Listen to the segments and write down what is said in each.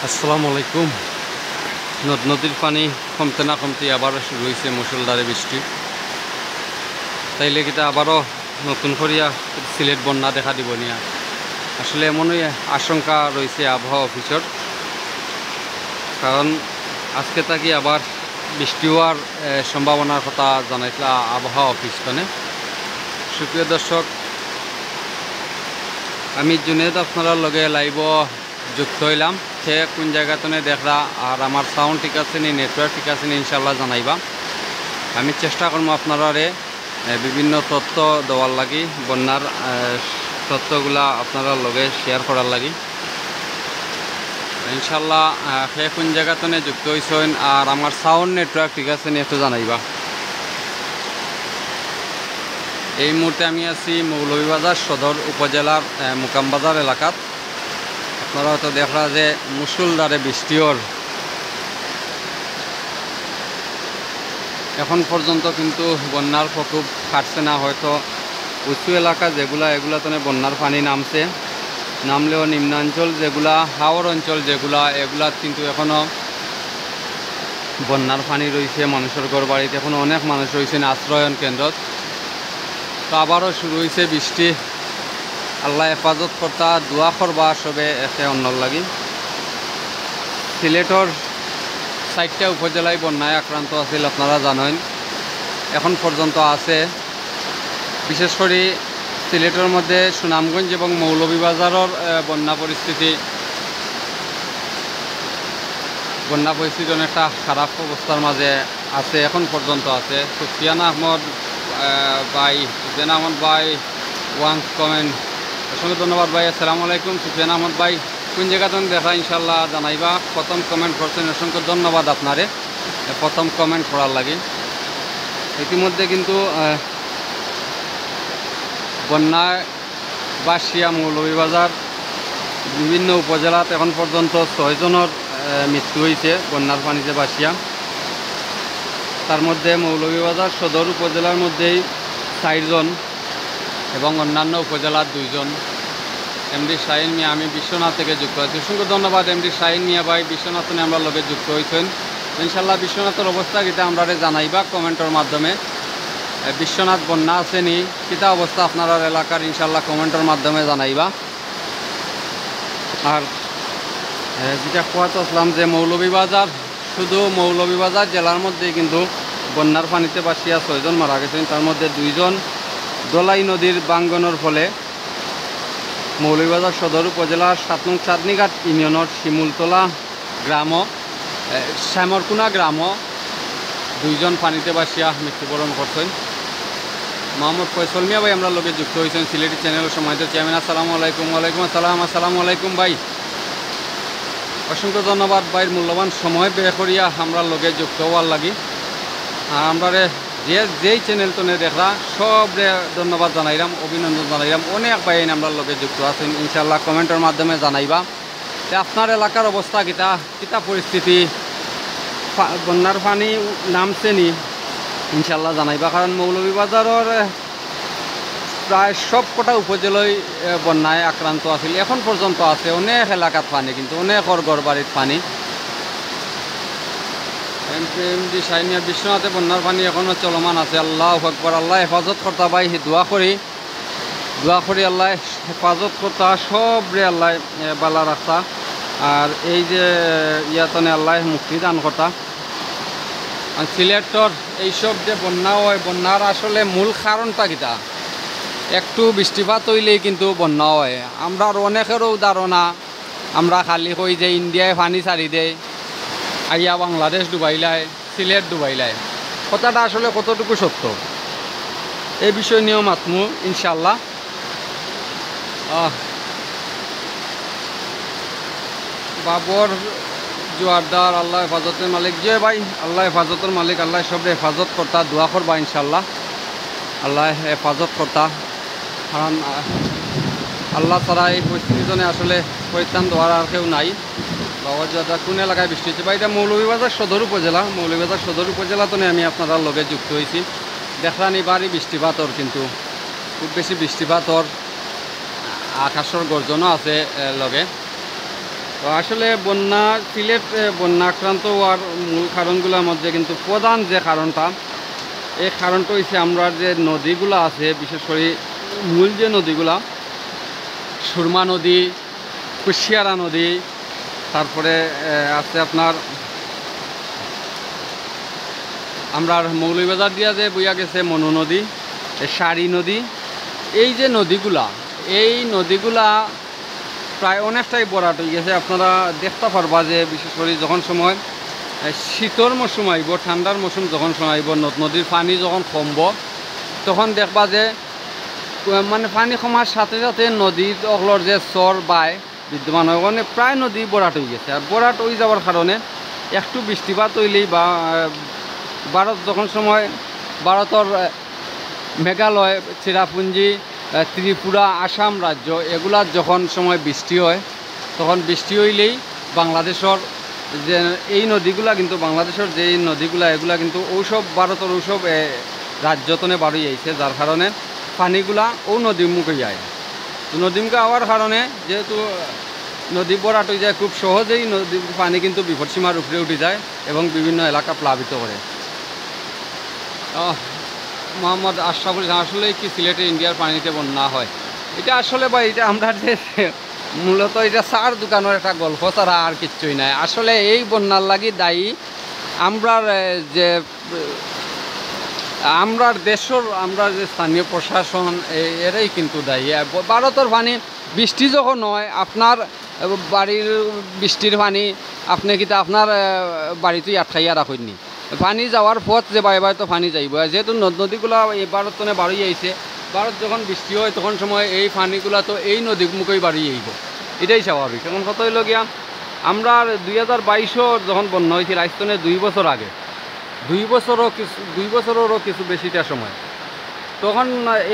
আসসালামু আলাইকুম। নদ নদীর পানি কমতে না কমতে আবার শুরু হয়েছে মুষলধারে বৃষ্টি। তাইলে কিতা আবারও নতুন করিয়া সিলেট বন্যা দেখা দিব নিয়া আসলে এমনই আশঙ্কা রয়েছে আবহাওয়া অফিসের। কারণ আজকে থাকি আবার বৃষ্টি হওয়ার সম্ভাবনার কথা জানাইছিল আবহাওয়া অফিস। মানে সুপ্রিয় দর্শক, আমি জুনেদ আপনার লগে লাইভ যুক্ত হইলাম। সে কোন জায়গাতে দেখরা আর আমার সাউন্ড ঠিক আছে নি, নেটওয়ার্ক ঠিক আছে নি, ইনশাল্লাহ জানাইবা। আমি চেষ্টা করবো আপনারা বিভিন্ন তথ্য দেওয়ার লাগি, বন্যার তথ্যগুলা আপনারা লগে শেয়ার করার লাগি। ইনশাল্লাহ সে কোন জায়গাতে যুক্ত হয়েছেন আর আমার সাউন্ড নেটওয়ার্ক ঠিক আছে নি একটু জানাইবা। এই মুহূর্তে আমি আছি মৌলভীবাজার সদর উপজেলার মুকামবাজার এলাকাত। আপনারা হয়তো দেখরা যে মুষলধারে বৃষ্টির এখন পর্যন্ত কিন্তু বন্যার প্রকোপ কাটছে না। হয়তো উঁচু এলাকা এগুলা তো বন্যার পানি নামলেও নিম্নাঞ্চল যেগুলা, হাওর অঞ্চল এগুলা কিন্তু এখনও বন্যার পানি রয়েছে। মানুষের ঘর বাড়িতে এখনও অনেক মানুষ রয়েছেন আশ্রয়ন কেন্দ্রত। তো আবারও শুরু হয়েছে বৃষ্টি। আল্লাহ হেফাজত কর্তা, দোয়া করবা সবে একে অন্যর লাগি। সিলেটর 4টা উপজেলায় বন্যায় আক্রান্ত আছিল, আপনারা জানেন এখন পর্যন্ত আছে। বিশেষ করে সিলেটের মধ্যে সুনামগঞ্জ এবং মৌলভীবাজারের বন্যা পরিস্থিতি অনেকটা খারাপ অবস্থার মাঝে আছে, এখন পর্যন্ত আছে। সুফিয়ান আহমদ ভাই ওয়ান্স কমেন্ট, অসংখ্য ধন্যবাদ ভাই। আসসালামু আলাইকুম। সুফিয়ান আহমদ ভাই কোন জায়গাতে দেখা ইনশাল্লাহ জানাইবা। প্রথম কমেন্ট করছেন, অসংখ্য ধন্যবাদ আপনারে প্রথম কমেন্ট করার লাগে। ইতিমধ্যে কিন্তু বন্যায় বাসিয়া মৌলভীবাজার বিভিন্ন উপজেলাত এখন পর্যন্ত 6 জনের মৃত্যু হয়েছে বন্যার পানিতে বাসিয়া। তার মধ্যে মৌলভীবাজার সদর উপজেলার মধ্যেই 4 জন এবং অন্যান্য উপজেলার 2 জন। এমডি শাহিন মিয়া, আমি বিশ্বনাথ থেকে যুক্ত আছি। অসংখ্য ধন্যবাদ এমডি শাহিন মিয়া ভাই, বিশ্বনাথ আমরা লগে যুক্ত হয়েছেন। ইনশাল্লাহ বিশ্বনাথের অবস্থা কিতা আমরা জানাইবা কমেন্টের মাধ্যমে। বিশ্বনাথ বন্যা আসেনি কিতা অবস্থা আপনার এলাকার, ইনশাল্লাহ কমেন্টের মাধ্যমে জানাইবা। আর যেটা কোয়াত আসলাম যে শুধু মৌলভীবাজার জেলার মধ্যে কিন্তু বন্যার পানিতে বাসিয়া 6 জন মারা গেছেন। তার মধ্যে 2 জন দোলাই নদীর বাঙ্গনের ফলে মৌলভীবাজার সদর উপজেলার 7 নং চাঁদনীঘাট ইউনিয়নের শিমুলতলা গ্রাম, শ্যামরকুনা গ্রাম 2 জন পানিতে বাসিয়া মৃত্যুবরণ করছেন। মোহাম্মদ ফয়সল মিয়া ভাই আমরা লোকে যুক্ত হয়েছেন, সিলেটি চ্যানেলের সম্মানিত চেয়ারম্যান। আসসালামু আলাইকুম। ওয়ালাইকুম আসসালাম। আসসালামু আলাইকুম ভাই, অসংখ্য ধন্যবাদ ভাইয়ের মূল্যবান সময় ব্যয় করিয়া আমরা লোকে যুক্ত হওয়ার লাগি। আর আমরা যেই চ্যানেল তো দেখরা সবরে ধন্যবাদ জানাইলাম, অভিনন্দন জানাইলাম। অনেক ভাই আমরা লোকে যুক্ত আছেন, ইনশাল্লাহ কমেন্টের মাধ্যমে জানাইবা যে আপনার এলাকার অবস্থা কিতা পরিস্থিতি, বন্যার পানি নামছে নি, ইনশাল্লাহ জানাইবা। কারণ মৌলভীবাজারের প্রায় সব কটা উপজেলায় বন্যায় আক্রান্ত আছিল, এখন পর্যন্ত আছে অনেক এলাকাত পানি, কিন্তু অনেক ঘর বাড়ির পানি। এমডি শাহিনিয়া, বিশ্বনাথে বন্যার পানি এখনও চলমান আছে। আল্লাহু আকবার। আল্লাহ হেফাজত কর্তা ভাই, দোয়া করি আল্লাহ হেফাজত কর্তা সবরে আল্লাহ বালা রাখতা। আর এই যে ইয়াতনে আল্লাহ মুক্তি দান কর্তা। আর সিলেটর এইসব যে বন্যা হয়, বন্যার আসলে মূল কারণটা কিতা, একটু বৃষ্টিপাত হইলেই কিন্তু বন্যা হয়। আমরা অনেকেরও ধারণা, আমরা খালি কই যে ইন্ডিয়ায় পানি ছাড়ি দেয়, আইয়া বাংলাদেশ ডুবাইলায়, সিলেট ডুবাইলায়। কথাটা আসলে কতটুকু সত্য এই বিষয় নিয়েও মাতমু ইনশাল্লাহ। বাবর জোয়ারদার, আল্লাহ হেফাজতের মালিক। যে ভাই আল্লাহ হেফাজতের মালিক, আল্লাহ সব হেফাজত কর্তা, দোয়া করবা ইনশাল্লাহ আল্লাহ হেফাজত কর্তা। কারণ আল্লাহ ছাড়া এই পরিস্থিতিজনে আসলে পরিত্রাণ দেওয়ার আর কেউ নাই। বাবা জোয়ারদার কোন এলাকায় বৃষ্টি হচ্ছে বা এটা মৌলভীবাজার সদর উপজেলাতে আমি আপনারা লগে যুক্ত হয়েছি। দেখলাম এবারই বৃষ্টিপাতর, কিন্তু খুব বেশি বৃষ্টিপাতর, আকাশের গর্জনও আছে লগে। তো আসলে বন্যা সিলেট বন্যা আক্রান্ত হওয়ার মূল কারণগুলোর মধ্যে কিন্তু প্রধান যে কারণটা, এই কারণটা হচ্ছে আমরা যে নদীগুলো আছে, বিশেষ করে মূল যে নদীগুলা, সুরমা নদী, কুশিয়ারা নদী, তারপরে আছে আপনার আমরা মৌলভীবাজার দিয়া যে বইয়া গেছে মনু নদী, সারি নদী, এই যে নদীগুলা, এই নদীগুলা প্রায় অনেকটাই বরাট হয়ে গেছে। আপনারা দেখতে পারবা যে বিশেষ করে যখন সময় শীতর মৌসুম আইব, ঠান্ডার মৌসুম যখন সময় আইব, নদ নদীর পানি যখন কমব, তখন দেখবা যে মানে পানি কমার সাথে সাথে নদীর অগলর যে চর বায় বিদ্যমান হয়, ওখানে প্রায় নদী বরাট হয়ে গেছে। আর বরাট হয়ে যাওয়ার কারণে একটু বৃষ্টিপাত হইলেই বা ভারত যখন সময় ভারতের মেঘালয়, চেরাপুঞ্জি, ত্রিপুরা, আসাম রাজ্য এগুলার যখন সময় বৃষ্টি হয়, তখন বৃষ্টি হইলেই বাংলাদেশের যে এই নদীগুলা কিন্তু বাংলাদেশের যে নদীগুলা এগুলা কিন্তু ঔষধ ভারতের ঔষধ রাজ্যতনে বাড়ি আইছে, যার কারণে পানিগুলা ও নদীমুখে যায়। নদীমুখে হওয়ার কারণে যেহেতু নদী বরাট হয়ে যায়, খুব সহজেই নদীর পানি কিন্তু বিপদসীমার উপরে উঠে যায় এবং বিভিন্ন এলাকা প্লাবিত করে। মোহাম্মদ আশরাফুল ইসলাম, আসলে কি সিলেটে ইন্ডিয়ার পানিতে বন্যা হয়? এটা আসলে বা এটা আমরা যে মূলত এটা চার দোকানের একটা গল্প ছাড়া আর কিচ্ছুই নাই। আসলে এই বন্যার লাগি দায়ী আমরার যে আমরার দেশের আমরা যে স্থানীয় প্রশাসন এরাই কিন্তু দায়ী। ভারতের পানি বৃষ্টি যখন হয়, আপনার বাড়ির বৃষ্টির পানি আপনি কিন্তু আপনার বাড়িতেই আটকাইয়া রাখেননি, পানি যাওয়ার পথ যে বাই বাই তো পানি যাইব। যেহেতু নদ নদীগুলো এই ভারতনে বাড়ি আইছে, ভারত যখন বৃষ্টি হয় তখন সময় এই পানিগুলো তো এই নদী মুখেই বাড়ি আইব, এটাই স্বাভাবিক। এখন কত হইল গিয়া আমরা 2022 যখন বন্যা হয়েছিল রাজস্থানে 2 বছর আগে, 2 বছরেরও কিছু বেশিটা সময়, তখন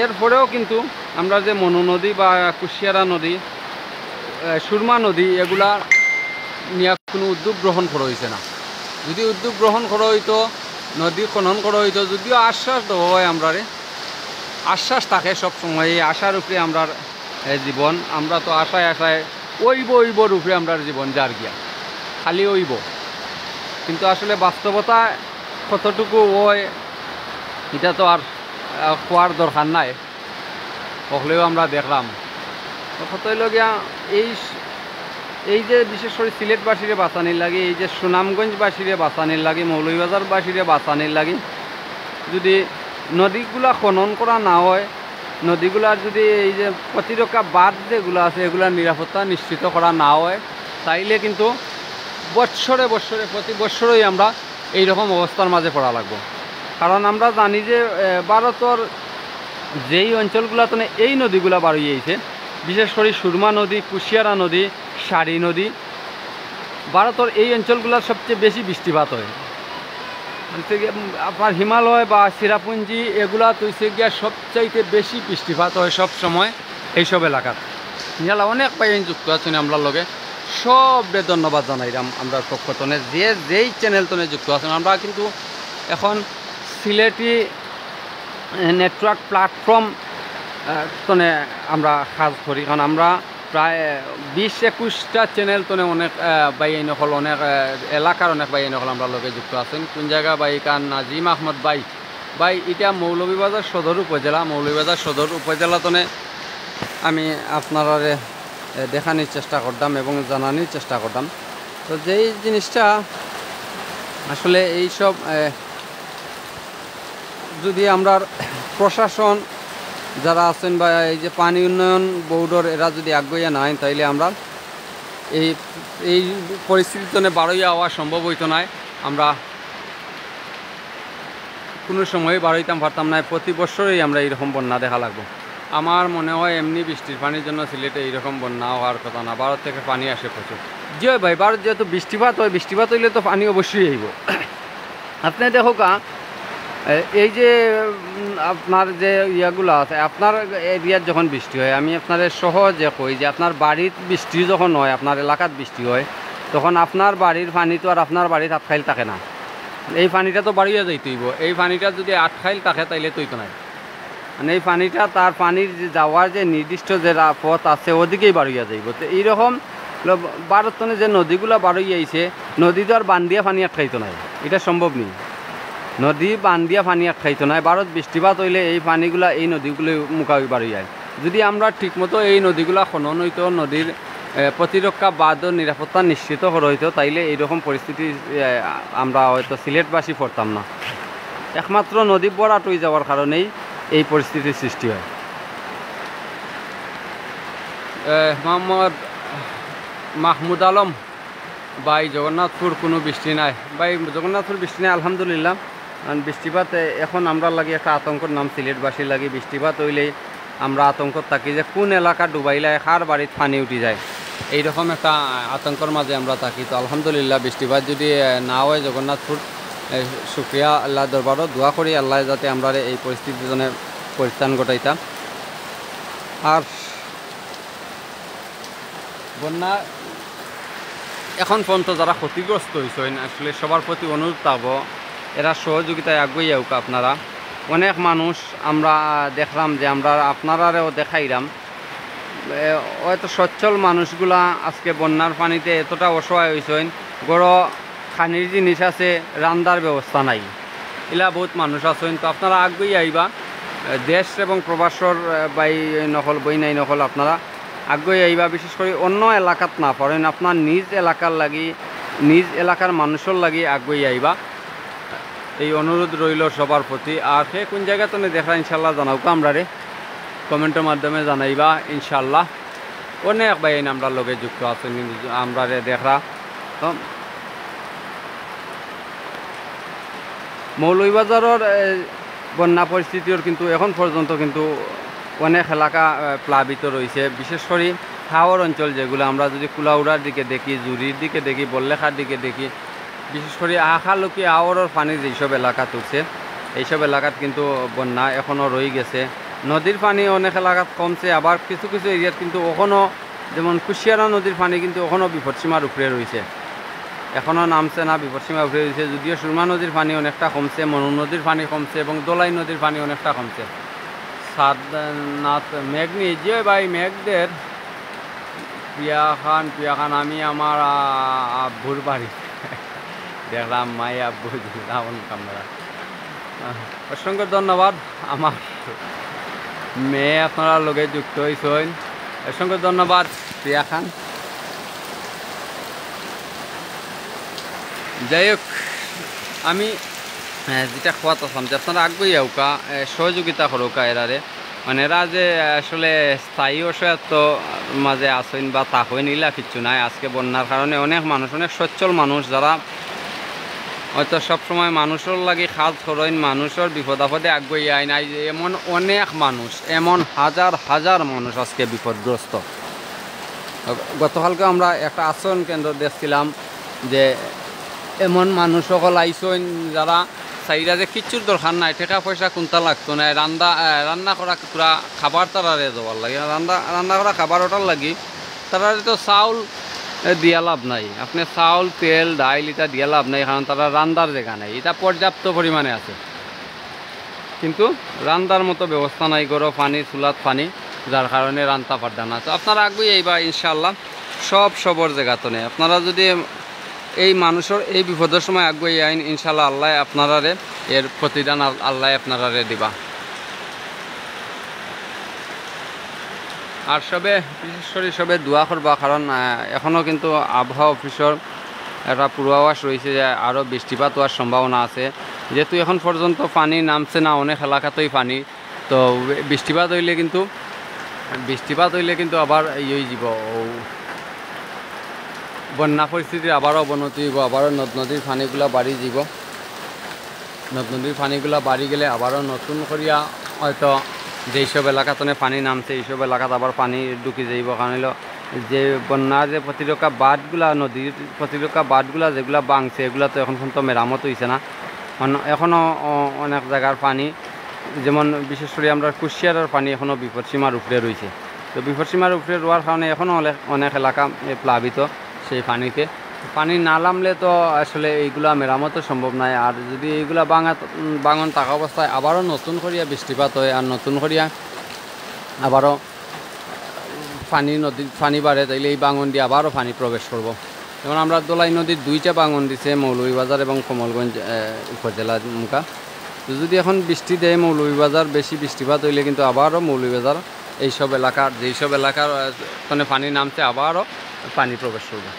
এরপরেও কিন্তু আমরা যে মনু নদী বা কুশিয়ারা নদী, সুরমা নদী এগুলা নিয়ে কোনো উদ্যোগ গ্রহণ করা হয়েছে না। যদি উদ্যোগ গ্রহণ করা হইতো, নদী খনন করা হইতো, যদিও আশ্বাস দেওয়া হয়, আমরা আশ্বাস থাকে সবসময়, এই আশার উপরে আমরা জীবন, আমরা তো আশায় আশায় ওইবর উপরে আমরা জীবন যার গিয়া খালি ওইব, কিন্তু আসলে বাস্তবতা কতটুকু ওই এটা তো আর খোয়ার দরকার নাই, হলেও আমরা দেখলাম। কত হইল গিয়া এই যে বিশেষ করে সিলেটবাসীরে বাঁচানির লাগে, এই যে সুনামগঞ্জবাসীরে বাঁচানির লাগে, মৌলভীবাজারবাসীরে বাঁচানির লাগে, যদি নদীগুলা খনন করা না হয়, নদীগুলার যদি এই যে প্রতিরক্ষা বাঁধ যেগুলো আছে এগুলার নিরাপত্তা নিশ্চিত করা না হয়, তাইলে কিন্তু বৎসরে প্রতি বৎসরই আমরা এইরকম অবস্থার মাঝে পড়া লাগবো। কারণ আমরা জানি যে ভারতের যেই অঞ্চলগুলোতে এই নদীগুলা বাড়িয়েছে, বিশেষ করে সুরমা নদী, কুশিয়ারা নদী, সারি নদী, ভারতের এই অঞ্চলগুলোর সবচেয়ে বেশি বৃষ্টিপাত হয়। আপনার হিমালয় বা চেরাপুঞ্জি এগুলা তো হচ্ছে গিয়া সবচাইতে বেশি বৃষ্টিপাত হয় সব সময় এইসব এলাকাত। ইয়ালা অনেক পাইন যুক্ত আছেন আমরা লগে, সবরে ধন্যবাদ জানাইলাম আমরা পক্ষতনে যেই চ্যানেল তনে যুক্ত আছেন। আমরা কিন্তু এখন সিলেটি নেটওয়ার্ক প্ল্যাটফর্ম তনে আমরা কাজ করি, কারণ আমরা প্রায় 20-21টা চ্যানেল তনে অনেক বাইন হল, অনেক এলাকার অনেক বাইন হল আমরা লগে যুক্ত আছেন। কোন জায়গা বাই কান নাজিম আহমদ বাই এটা মৌলভীবাজার সদর উপজেলা, মৌলভীবাজার সদর উপজেলা তনে আমি আপনারা দেখানোর চেষ্টা করতাম এবং জানানোর চেষ্টা করতাম। তো যেই জিনিসটা আসলে এইসব যদি আমরা প্রশাসন যারা আছেন বা এই যে পানি উন্নয়ন বোর্ডের এরা যদি আগ্রহী না হয়, তাইলে আমরা এই পরিস্থিতিতে বাড়াইয়া হওয়া সম্ভব হইতো না। আমরা কোনো সময় বাড়াইতাম পারতাম না, প্রতি বছরই আমরা এইরকম বন্যা দেখা লাগবো। আমার মনে হয় এমনি বৃষ্টির পানির জন্য সিলেটে এইরকম বন্যা হওয়ার কথা না, ভারত থেকে পানি আসে প্রচুর। জি ভাই, ভারত যেহেতু বৃষ্টিপাত হয়, বৃষ্টিপাত হইলে তো পানি অবশ্যই আইব। আপনি দেখো এই যে আপনার যে ইয়াগুলো আছে, আপনার এরিয়ার যখন বৃষ্টি হয়, আমি আপনার সহজে কই যে আপনার বাড়ির বৃষ্টি যখন হয়, আপনার এলাকাত বৃষ্টি হয়, তখন আপনার বাড়ির পানি তো আর আপনার বাড়ির আটখাইল থাকে না, এই পানিটা তো বাড়িয়ে যাইতেইব। এই পানিটা যদি আটখাইল থাকে তাইলে তৈতো নাই, মানে এই পানিটা তার পানির যে যাওয়ার যে নির্দিষ্ট যে পথ আছে ওদিকেই বাড়িয়ে যাইব। তো এইরকম ভারতনে যে নদীগুলা বারই আইছে নদী তো আর বান দিয়া পানি আটকাইতো নাই, এটা সম্ভব নেই। নদী বান দিয়া পানি আটকাইতো নাই, ভারত বৃষ্টিপাত হইলে এই পানিগুলা এই নদীগুলো মুখাবি বাড়ি যায়। যদি আমরা ঠিকমতো এই নদীগুলা খনন হইতো, নদীর প্রতিরক্ষা বাদ ও নিরাপত্তা নিশ্চিত করা হইতো, তাইলে এইরকম পরিস্থিতি আমরা হয়তো সিলেটবাসী পড়তাম না। একমাত্র নদী বরাট হয়ে যাওয়ার কারণেই এই পরিস্থিতির সৃষ্টি হয়। মোহাম্মদ মাহমুদ আলম, ভাই জগন্নাথপুর কোনো বৃষ্টি নাই। ভাই জগন্নাথপুর বৃষ্টি নাই আলহামদুলিল্লাহ। বৃষ্টিপাত এখন আমরা লাগে একটা আতঙ্কর নাম সিলেটবাসীর লাগে। বৃষ্টিপাত হইলেই আমরা আতঙ্কত থাকি যে কোন এলাকা ডুবাইলে কার বাড়িতে পানি উঠি যায়, এইরকম একটা আতঙ্কর মাঝে আমরা থাকি। তো আলহামদুলিল্লাহ বৃষ্টিপাত যদি না হয় জগন্নাথপুর শুক্রিয়া আল্লাহ দরবারও দোয়া করি আল্লাহ যাতে আমরা এই পরিস্থিতির জন্য পরিত্রাণ ঘটাইতাম। আর বন্যা এখন পর্যন্ত যারা ক্ষতিগ্রস্ত হয়েছেন আসলে সবার প্রতি অনুরোধ থাকবো এরা সহযোগিতায় আগুয়ে যাওক। আপনারা অনেক মানুষ আমরা দেখলাম যে আমরা আপনারাও দেখাইলাম, হয়তো সচ্ছল মানুষগুলা আজকে বন্যার পানিতে এতটা অসহায় হয়েছেন, বড় খানির জিনিস আছে, রান্নার ব্যবস্থা নাই, এলা বহুত মানুষ আছেন। তো আপনারা আগুয়ে আইবা, দেশ এবং প্রবাসর বাই নকল বই নাই নকল আপনারা আগুয়ে আইবা। বিশেষ করে অন্য এলাকাত না পড়েন, আপনার নিজ এলাকার লাগি নিজ এলাকার মানুষের লাগি আগুয়ে আইবা, এই অনুরোধ রইল সবার প্রতি। আর সে কোন জায়গাতে দেখা ইনশাল্লাহ জানাওকা আমরা রে কমেন্টের মাধ্যমে জানাইবা ইনশাল্লাহ। অনেক বাইন আমরা লগে যুক্ত আছেন আমরা রে দেখা। তো মৌলভীবাজারের বন্যা পরিস্থিতির কিন্তু এখন পর্যন্ত কিন্তু অনেক এলাকা প্লাবিত রয়েছে। বিশেষ করে হাওর অঞ্চল যেগুলো আমরা যদি কুলাউড়ার দিকে দেখি, জুরির দিকে দেখি, বল্লেখার দিকে দেখি, বিশেষ করে আখালুকি হাওরের পানি যেসব এলাকা তুলছে এইসব এলাকাত কিন্তু বন্যা এখনও রয়ে গেছে। নদীর পানি অনেক এলাকাত কমছে, আবার কিছু কিছু এরিয়াত কিন্তু এখনও, যেমন কুশিয়ারা নদীর পানি কিন্তু এখনও বিপদসীমার উপরে রয়েছে, এখনও নামছে না, বিপদসীমার উপরে রয়েছে। যদিও সুরমা নদীর পানি অনেকটা কমছে, মনু নদীর পানি কমছে এবং দোলাই নদীর পানি অনেকটা কমছে। সাদনাথ মেঘনি যে ভাই মেঘদের পিয়া খান আমি আমার আব্বুর বাড়ি দেখলাম, মাই আব্বু রাবণ কামরা। অসংখ্য ধন্যবাদ আমার মেয়ে আপনারা লগে যুক্ত হয়েছেন, অসংখ্য ধন্যবাদ প্রিয়া খান। যাই হোক, আমি যেটা খোয়াত আসাম যে আপনারা আগুয়ে যাওকা, সহযোগিতা করোকা এরারে, মানে এরা যে আসলে স্থায়ী অসহায়ত্ব মাঝে আসেন বা তা হয়ে নিলা কিচ্ছু নাই। আজকে বন্যার কারণে অনেক মানুষ, অনেক সচ্ছল মানুষ যারা হয়তো সবসময় মানুষের লাগে কাজ করেন, মানুষের বিপদ আপদে আগুয়ে আয় নাই, এমন অনেক মানুষ, এমন হাজার হাজার মানুষ আজকে বিপদগ্রস্ত। গতকালকে আমরা একটা আশ্রয়ণ কেন্দ্র দেখছিলাম যে এমন মানুষ সকল আইসেন যারা চাইরা যে কিচ্ছুর দরকার নাই, টাকা পয়সা কোনটা লাগতো না, রান্না করা পুরা খাবার তারারে দেওয়ার লাগে, রান্না করা খাবার ওটার লাগি তারারে তো চাউল দিয়া লাভ নাই, আপনি চাউল তেল ডাইল এটা দিয়া লাভ নাই, কারণ তারা রান্নার জায়গা নাই, এটা পর্যাপ্ত পরিমাণে আছে কিন্তু রান্নার মতো ব্যবস্থা নাই, গরম পানি চুলাত পানি, যার কারণে রান্না পারদা না। তো আপনারা আগুয়ে এইবা ইনশাআল্লাহ সবর জায়গাতে নেই। আপনারা যদি এই মানুষের এই বিপদের সময় আগুয়ে আইন ইনশাআল্লাহ আল্লাহ আপনারারে এর প্রতিদান আল্লাহ আপনারারে দিবা। আর সবে বিশেষ করে সবে দোয়া করবা, কারণ এখনও কিন্তু আবহাওয়া অফিসের একটা পূর্বাভাস রয়েছে যে আরও বৃষ্টিপাত হওয়ার সম্ভাবনা আছে। যেহেতু এখন পর্যন্ত পানি নামছে না, অনেক এলাকাতেই পানি, তো বৃষ্টিপাত হইলে কিন্তু আবার হয়ে যাব, বন্যা পরিস্থিতির আবারও অবনতি হইব, আবারও নদ নদীর পানিগুলা বাড়ি যাব, নদ নদীর পানিগুলা বাড়ি গেলে আবারও নতুন করিয়া হয়তো যেসব এলাকাতে পানি নামছে এইসব এলাকাত আবার পানি ঢুকি যাইব। কারণ হলো যে বন্যার যে প্রতিরক্ষা বাঁধগুলা, নদীর প্রতিরক্ষা বাঁধগুলা যেগুলা ভাঙছে এগুলা তো এখন পর্যন্ত মেরামত হয়েছে না, এখনও অনেক জায়গার পানি, যেমন বিশেষ করে আমরা কুশিয়ারার পানি এখনও বিপদসীমার উপরে রয়েছে। তো বিপদসীমার উপরে রোয়ার কারণে এখনও অনেক এলাকা প্লাবিত, সেই পানিতে পানি না নামলে তো আসলে এইগুলা মেরামতো সম্ভব নয়। আর যদি এইগুলা বাঙন থাকা অবস্থায় আবারও নতুন করিয়া বৃষ্টিপাত হয় আর নতুন করিয়া আবারও পানি বাড়ে তাইলে এই বাঙন দিয়ে আবারও পানি প্রবেশ করব। যেমন আমরা দোলাই নদীর 2টা বাঙন দিছে, মৌলভীবাজার এবং কমলগঞ্জ উপজেলা মুখা। তো যদি এখন বৃষ্টি দেয় মৌলভীবাজার বেশি বৃষ্টিপাত হইলে কিন্তু আবারও মৌলভীবাজার এইসব এলাকার যেইসব এলাকার মানে পানি নামছে আবারও পানি প্রবেশ করবে।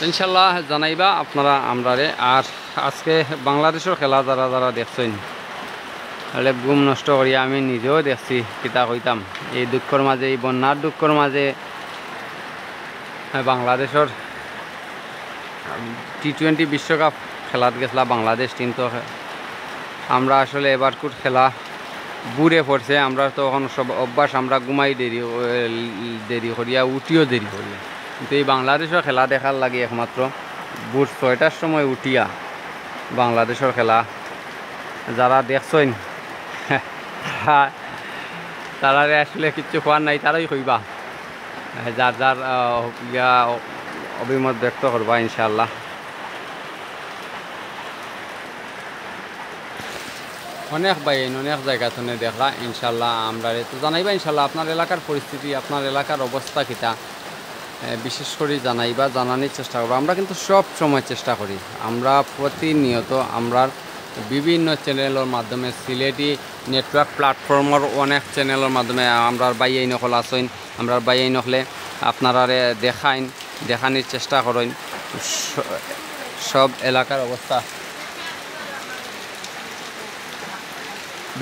ইনশাল্লাহ জানাইবা আপনারা আমরারে। আর আজকে বাংলাদেশের খেলা যারা যারা দেখছেন তাহলে ঘুম নষ্ট করিয়া আমি নিজেও দেখছি কিতা কইতাম এই দুঃখের মাঝে, এই বন্যার দুঃখের মাঝে বাংলাদেশের T20 বিশ্বকাপ খেলাত গেছিলা বাংলাদেশ টিম। তো আমরা আসলে এবার কুট খেলা বুড়ে পড়ছে, আমরা তো এখন সব অভ্যাস, আমরা ঘুমাই দেরি করিয়া উঠিও দেরি করিয়া, কিন্তু এই বাংলাদেশের খেলা দেখার লাগে একমাত্র ভোর 6টার সময় উঠিয়া বাংলাদেশের খেলা যারা দেখছেন তারারে আসলে কিচ্ছু খোয়ার নাই, তারাই কইবা, যার যার অভিমত ব্যক্ত করবা ইনশাআল্লাহ। অনেক বাইন অনেক জায়গা থেকে দেখলা ইনশাল্লাহ আমরা তো জানাইবা ইনশাল্লাহ আপনার এলাকার পরিস্থিতি, আপনার এলাকার অবস্থা কিতা বিশেষ করে জানাইবা, জানানোর চেষ্টা করবো। আমরা কিন্তু সব সময় চেষ্টা করি, আমরা প্রতিনিয়ত আমরা বিভিন্ন চ্যানেলের মাধ্যমে সিলেটি নেটওয়ার্ক প্ল্যাটফর্মের অনেক চ্যানেলের মাধ্যমে আমরা বাইয়াই নকল আসেন, আমরা বাইয়াই নকলে আপনারা দেখানোর চেষ্টা করেন সব এলাকার অবস্থা,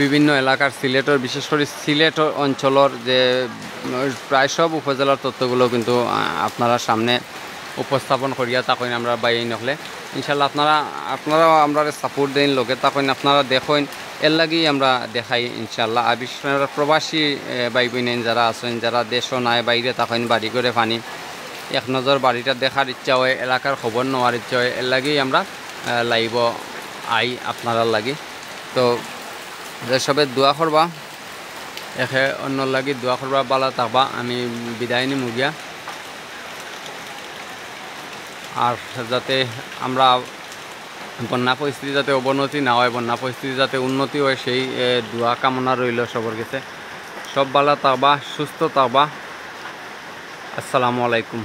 বিভিন্ন এলাকার সিলেটের বিশেষ করে সিলেট অঞ্চলের যে প্রায় সব উপজেলার তথ্যগুলো কিন্তু আপনারা সামনে উপস্থাপন করিয়া তখন আমরা বাইয়াই নকলে ইনশাল্লাহ আপনারাও আমরা সাপোর্ট দেন লোকে তখন আপনারা দেখেন, এর লাগেই আমরা দেখাই ইনশাল্লাহ। আর বিশেষ করে প্রবাসী ভাই বোন যারা আছেন, যারা দেশও নাই বাইরে তখন বাড়ি করে ফানি এক নজর বাড়িটা দেখার ইচ্ছা হয়, এলাকার খবর নেওয়ার ইচ্ছা হয়, এর লাগেই আমরা লাইভ আই আপনারা লাগে। তো সবে দোয়া করবা, একে অন্য লাগি দোয়া করবা, বালা থাকবা। আমি বিদায় নিমু গিয়া, আর যাতে আমরা বন্যা পরিস্থিতি যাতে অবনতি না হয়, বন্যা পরিস্থিতি যাতে উন্নতি হয় সেই দোয়া কামনা রইল সবার কাছে। সব বালা থাকবা, সুস্থ থাকবা। আসসালামু আলাইকুম।